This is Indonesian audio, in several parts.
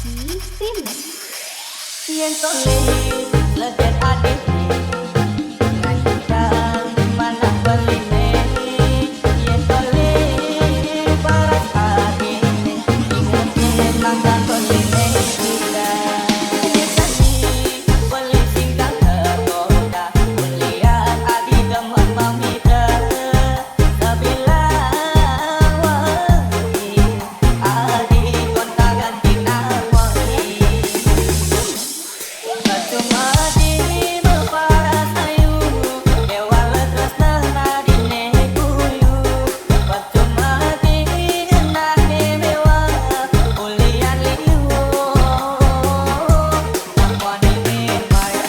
di sini. Yen tole leget adike ngancang mana beline yen tole paras adine inget mangan beline kita nyesani beli singkat tergoda melihat adi demen mamita sabila wangi adi kontangan tina wangi cuma di meparas ayu dewa letresna nadine kuyu cuma di nane mewah ulian liu nampani maya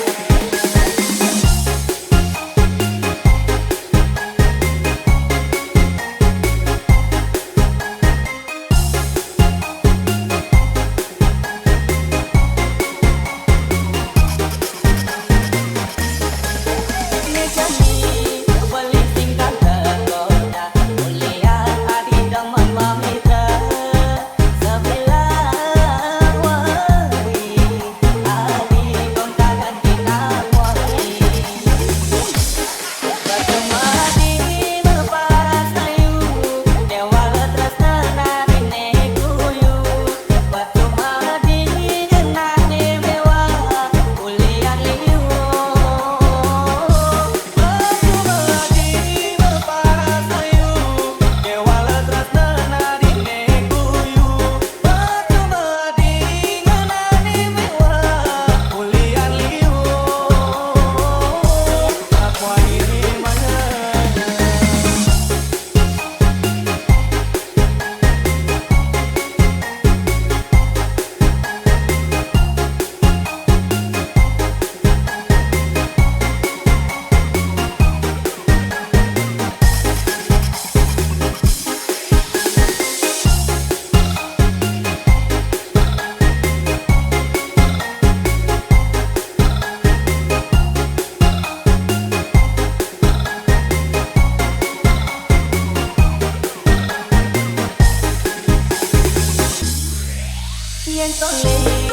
beli singkat tergoda melihat adi demen mamita sebelah wangi adi kontangan tina wangi cuma di meparas ayu dewa letresna nadine kuyu cuma di nane mewah ulian liu Yen tole